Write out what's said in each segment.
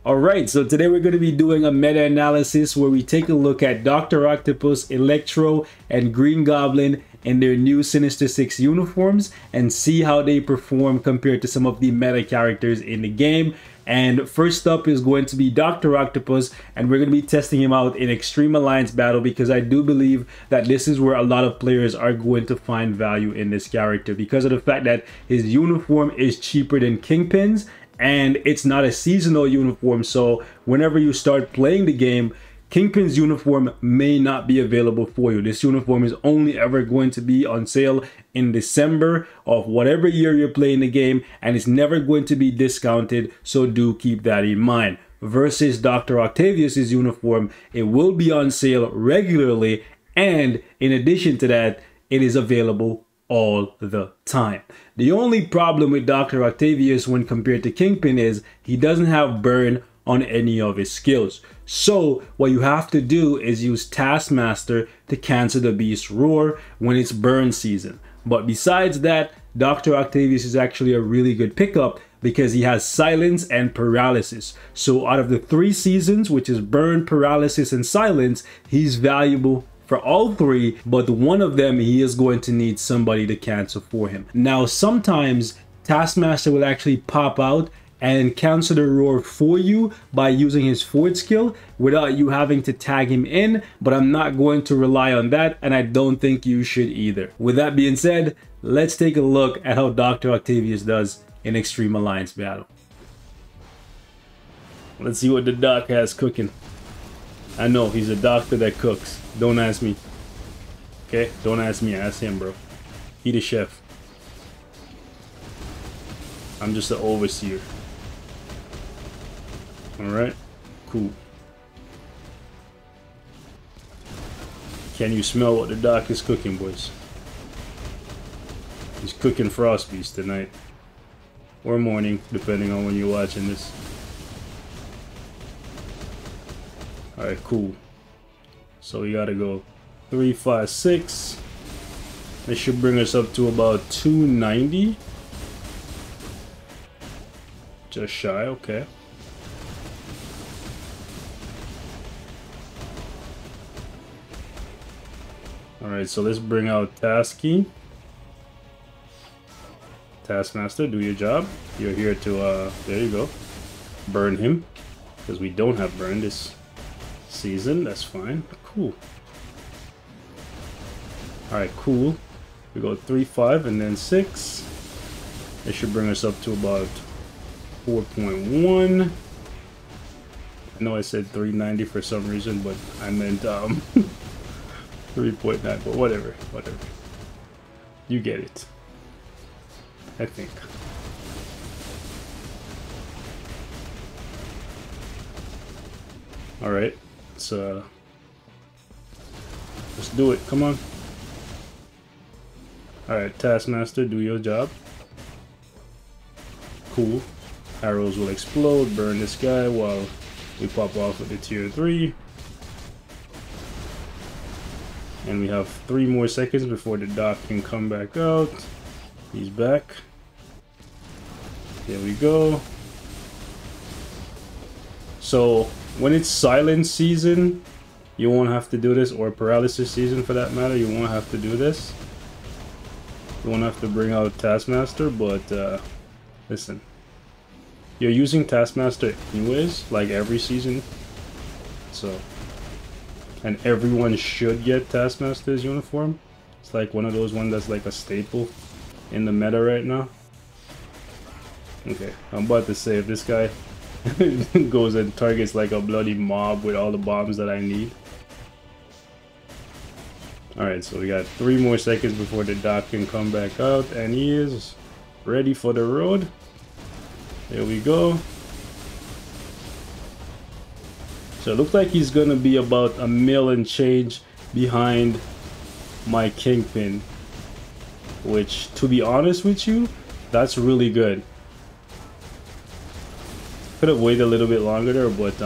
Alright, so today we're going to be doing a meta-analysis where we take a look at Dr. Octopus, Electro, and Green Goblin in their new Sinister Six uniforms and see how they perform compared to some of the meta characters in the game. And first up is going to be Dr. Octopus, and we're going to be testing him out in Extreme Alliance Battle because I do believe that this is where a lot of players are going to find value in this character because of the fact that his uniform is cheaper than Kingpin's and it's not a seasonal uniform. So whenever you start playing the game, Kingpin's uniform may not be available for you. This uniform is only ever going to be on sale in December of whatever year you're playing the game, and it's never going to be discounted, so do keep that in mind. Versus Dr. Octavius's uniform, it will be on sale regularly, and in addition to that, it is available all the time. The only problem with Dr. Octavius when compared to Kingpin is he doesn't have burn on any of his skills. So what you have to do is use Taskmaster to cancel the Beast Roar when it's burn season. But besides that, Dr. Octavius is actually a really good pickup because he has Silence and Paralysis. So out of the 3 seasons, which is burn, paralysis, and silence, he's valuable for all 3, but one of them he is going to need somebody to cancel for him. Now sometimes Taskmaster will actually pop out and cancel the roar for you by using his forward skill without you having to tag him in, but I'm not going to rely on that, and I don't think you should either. With that being said, let's take a look at how Dr. Octavius does in Extreme Alliance Battle. Let's see what the doc has cooking. I know he's a doctor that cooks. Don't ask me. Okay? Don't ask me. Ask him, bro. He the chef. I'm just the overseer. Alright? Cool. Can you smell what the doc is cooking, boys? He's cooking Frost Beast tonight. Or morning, depending on when you're watching this. Alright, cool. So we gotta go 3, 5, 6. This should bring us up to about 290. Just shy, okay. Alright, so let's bring out Tasky. Taskmaster, do your job. You're here to, there you go. Burn him. Because we don't have burn this season, that's fine. Cool. Alright, cool. We go 3, 5, and then 6. It should bring us up to about 4.1. I know I said 390 for some reason, but I meant 3.9, but whatever. You get it. I think. Alright. So let's do it. Come on. Alright, Taskmaster, do your job. Cool. Arrows will explode, burn this guy while we pop off with the tier 3. And we have 3 more seconds before the doc can come back out. He's back. There we go. So when it's silence season, you won't have to do this, or paralysis season for that matter, you won't have to do this. You won't have to bring out Taskmaster, but listen. You're using Taskmaster anyways, like every season. So, and everyone should get Taskmaster's uniform. It's like one of those ones that's like a staple in the meta right now. Okay, I'm about to say if this guy goes and targets like a bloody mob with all the bombs that I need. Alright, so we got 3 more seconds before the doc can come back out, and he is ready for the road. There we go. So it looks like he's gonna be about a mil and change behind my Kingpin, which, to be honest with you, that's really good. Could have waited a little bit longer there, but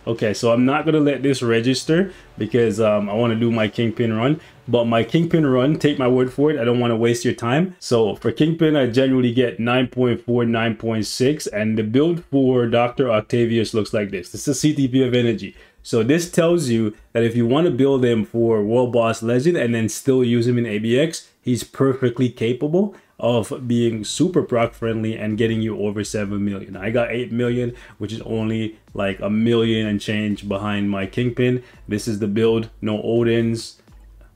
Okay, so I'm not gonna let this register because I want to do my Kingpin run. But my Kingpin run, take my word for it, I don't want to waste your time. So for Kingpin, I generally get 9.4, 9.6, and the build for Dr. Octavius looks like this. This is CTP of energy. So this tells you that if you want to build him for World Boss Legend and then still use him in ABX, he's perfectly capable of being super proc friendly and getting you over 7 million. I got 8 million, which is only like a million and change behind my Kingpin. This is the build, no Odins,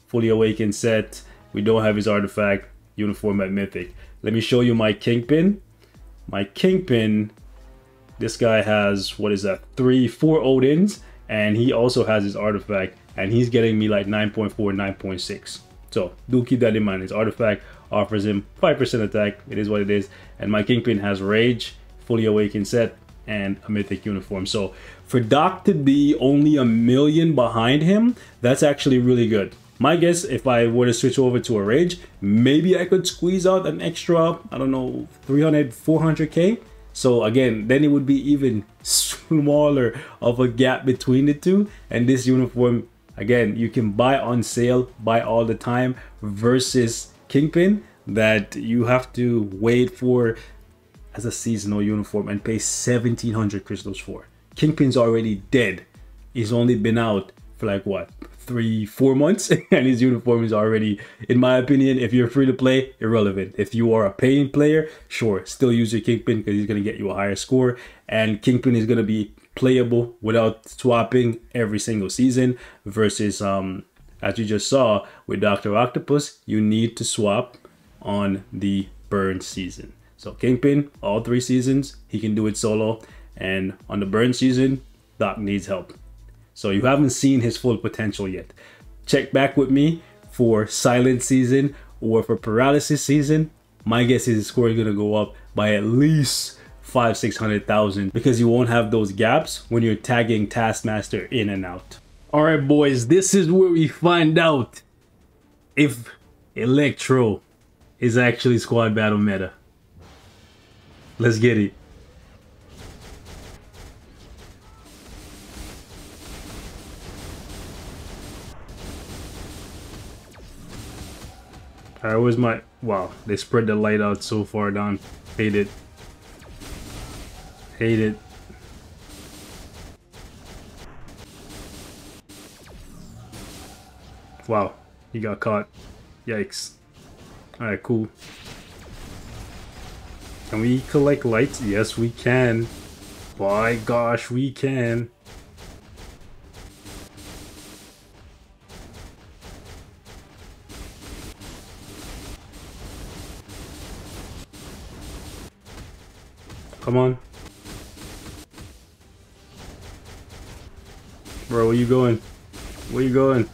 fully awakened set. We don't have his artifact, uniform at Mythic. Let me show you my Kingpin. My Kingpin, this guy has, what is that, 4 Odins, and he also has his artifact, and he's getting me like 9.4, 9.6. So do keep that in mind. His artifact offers him 5% attack. It is what it is. And my Kingpin has Rage, fully awakened set, and a Mythic uniform. So for Doc to be only a million behind him, that's actually really good. My guess, if I were to switch over to a Rage, maybe I could squeeze out an extra, I don't know, 300, 400k. So again, then it would be even smaller of a gap between the two. And this uniform, again, you can buy on sale, buy all the time, versus Kingpin that you have to wait for as a seasonal uniform and pay 1700 crystals for. Kingpin's already dead. He's only been out for like what, 3-4 months, and his uniform is already, in my opinion, if you're free to play, irrelevant. If you are a paying player, sure, still use your Kingpin because he's going to get you a higher score, and Kingpin is going to be playable without swapping every single season, versus as you just saw with Dr. Octopus, you need to swap on the burn season. So Kingpin, all 3 seasons, he can do it solo, and on the burn season, Doc needs help. So you haven't seen his full potential yet. Check back with me for silent season or for paralysis season. My guess is his score is gonna go up by at least 500,000-600,000 because you won't have those gaps when you're tagging Taskmaster in and out. All right, boys, this is where we find out if Electro is actually squad battle meta. Let's get it. Alright, where's my... Wow, they spread the light out so far down. Hate it. Hate it. Wow, he got caught. Yikes. Alright, cool. Can we collect lights? Yes, we can. By gosh, we can. Come on. Bro, where you going? Where you going?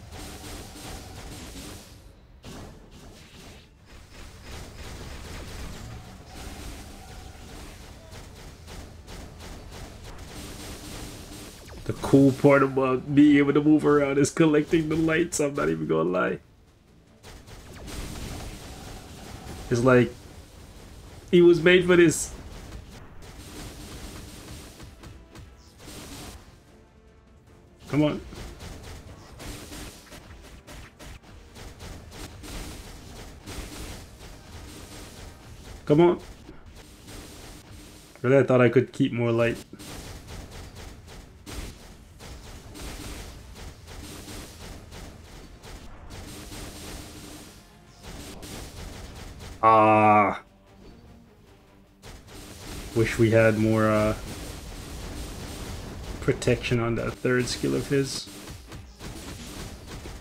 The cool part about being able to move around is collecting the lights, I'm not even gonna lie. It's like, he was made for this. Come on. Come on. Really, I thought I could keep more light. Ah. Wish we had more protection on that 3rd skill of his.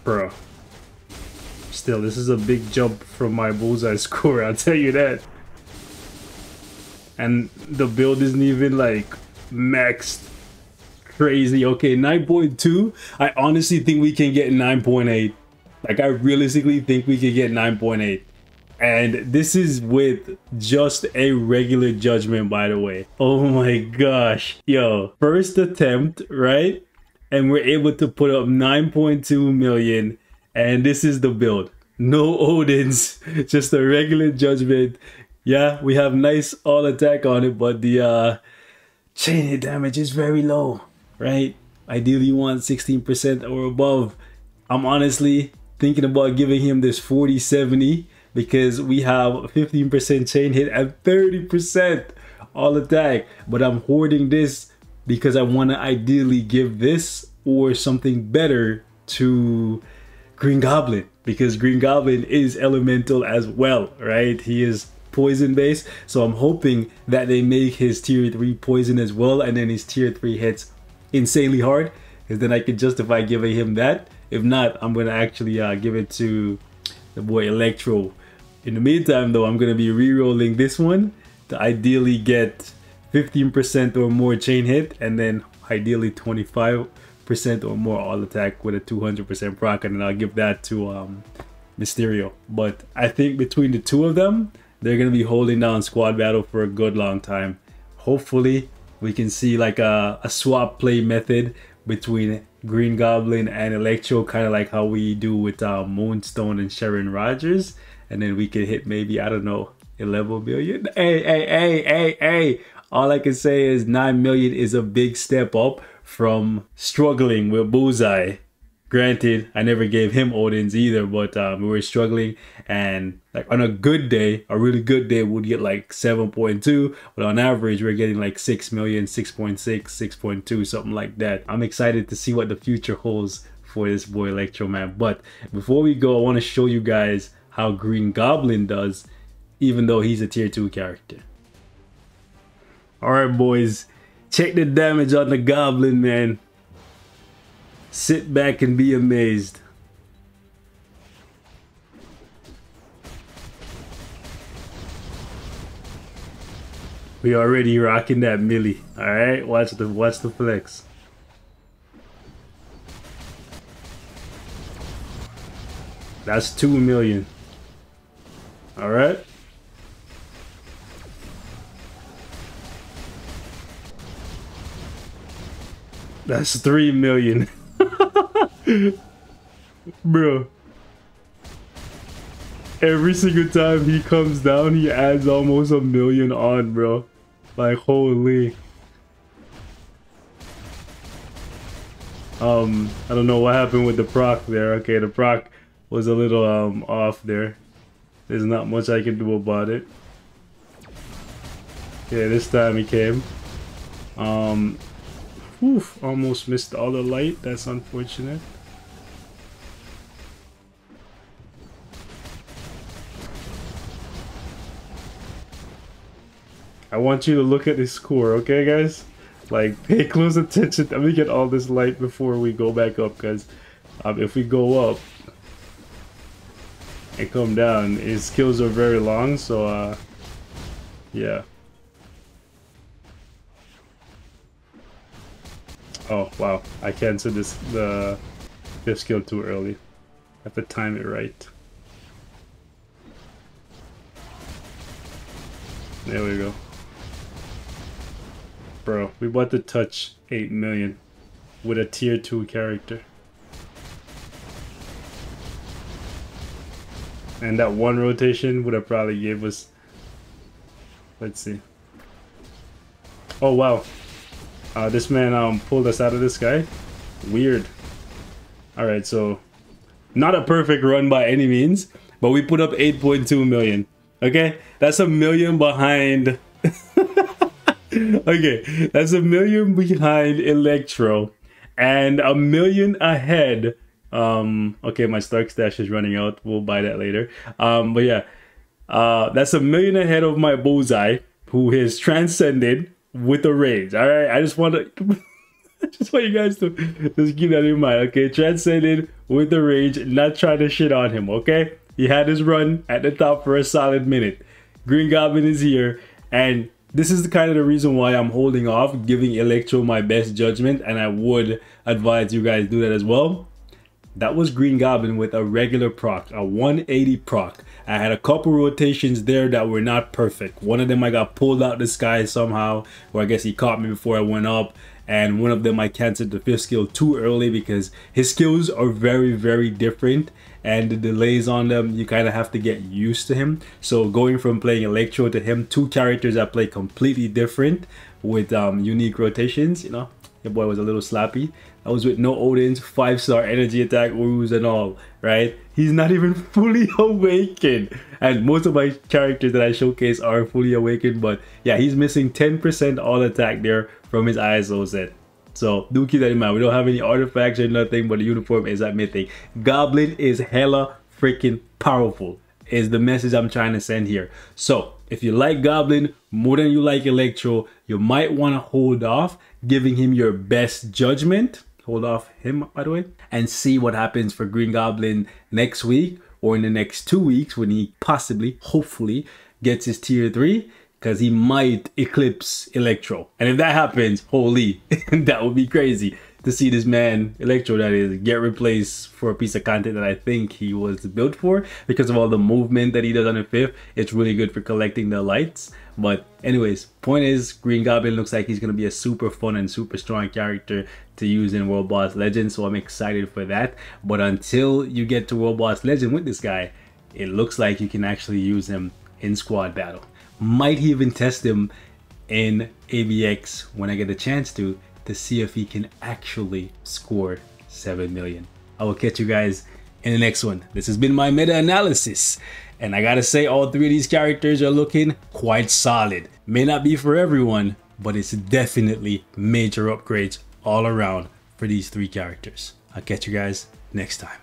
Bro. Still, this is a big jump from my bullseye score, I'll tell you that. And the build isn't even like maxed crazy. Okay, 9.2. I honestly think we can get 9.8. Like, I realistically think we can get 9.8. And this is with just a regular judgment, by the way. Oh my gosh. Yo, first attempt, right? And we're able to put up 9.2 million. And this is the build. No Odins, just a regular judgment. Yeah, we have nice all attack on it, but the chain hit damage is very low, right? ideally you want 16% or above. I'm honestly thinking about giving him this 40-70 because we have 15% chain hit and 30% all attack. But I'm hoarding this because I want to ideally give this or something better to Green Goblin, because Green Goblin is elemental as well, right? He is poison based, so I'm hoping that they make his tier 3 poison as well, and then his tier 3 hits insanely hard, because then I can justify giving him that. If not, I'm gonna actually give it to the boy Electro. In the meantime though, I'm gonna be re-rolling this one to ideally get 15% or more chain hit, and then ideally 25% or more all attack with a 200% proc, and then I'll give that to Mysterio. But I think between the two of them, they're gonna be holding down squad battle for a good long time. Hopefully we can see like a swap play method between Green Goblin and Electro, kind of like how we do with Moonstone and Sharon Rogers, and then we can hit maybe, I don't know, 11 million. Hey, all I can say is 9 million is a big step up from struggling with Bullseye. Granted, I never gave him Odin's either, but we were struggling, and like on a good day, a really good day, we'd get like 7.2, but on average we're getting like 6 million, 6.6, 6.2, something like that. I'm excited to see what the future holds for this boy Electro, man. But before we go, I want to show you guys how Green Goblin does, even though he's a tier 2 character. Alright boys, check the damage on the Goblin, man. Sit back and be amazed. We already rocking that milli. Alright, watch the flex. That's 2 million. Alright. That's 3 million. Bro. Every single time he comes down, he adds almost 1 million on, bro. Like, holy. I don't know what happened with the proc there. Okay, the proc was a little off there. There's not much I can do about it. Yeah, this time he came. Oof, almost missed all the light. That's unfortunate. I want you to look at this score, okay guys? Like, pay close attention. Let me get all this light before we go back up, because if we go up and come down, his kills are very long, so yeah. Oh wow, I canceled the 5th skill too early. I have to time it right. There we go. Bro, we about to touch 8 million with a tier 2 character. And that one rotation would have probably gave us... Let's see. Oh wow. This man pulled us out of the sky. Weird. Alright, so not a perfect run by any means, but we put up 8.2 million. Okay? That's 1 million behind. Okay, that's 1 million behind Electro and 1 million ahead. Okay, my Stark stash is running out. We'll buy that later. But yeah, that's 1 million ahead of my Bullseye, who is transcended with a rage. All right, I just want to, I just want you guys to just keep that in mind. Okay, transcended with the rage, not trying to shit on him. Okay, he had his run at the top for a solid minute. Green Goblin is here, and this is kind of the reason why I'm holding off giving Electro my best judgment, and I would advise you guys do that as well. That was Green Goblin with a regular proc, a 180 proc. I had a couple rotations there that were not perfect. One of them I got pulled out the sky somehow, or I guess he caught me before I went up. And one of them I canceled the 5th skill too early because his skills are very, very different. And the delays on them, you kind of have to get used to him. So going from playing Electro to him, 2 characters that play completely different with unique rotations, you know, your boy was a little slappy. That was with no Odin's, 5-star energy attack, Urus and all, right? He's not even fully awakened. And most of my characters that I showcase are fully awakened, but yeah, he's missing 10% all attack there from his ISO set. So do keep that in mind. We don't have any artifacts or nothing, but the uniform is at Mythic. Goblin is hella freaking powerful, is the message I'm trying to send here. So if you like Goblin more than you like Electro, you might want to hold off giving him your best judgment. Hold off him, by the way, and see what happens for Green Goblin next week or in the next 2 weeks when he possibly, hopefully, gets his tier 3, because he might eclipse Electro. And if that happens, holy, that would be crazy to see this man, Electro that is, get replaced for a piece of content that I think he was built for because of all the movement that he does on the 5th. It's really good for collecting the lights. But anyways, point is, Green Goblin looks like he's going to be a super fun and super strong character to use in World Boss Legend, so I'm excited for that. But until you get to World Boss Legend with this guy, it looks like you can actually use him in squad battle. Might even test him in ABX when I get a chance to see if he can actually score 7 million. I will catch you guys in the next one. This has been my meta analysis, and I gotta say, all 3 of these characters are looking quite solid. May not be for everyone, but it's definitely major upgrades all around for these 3 characters. I'll catch you guys next time.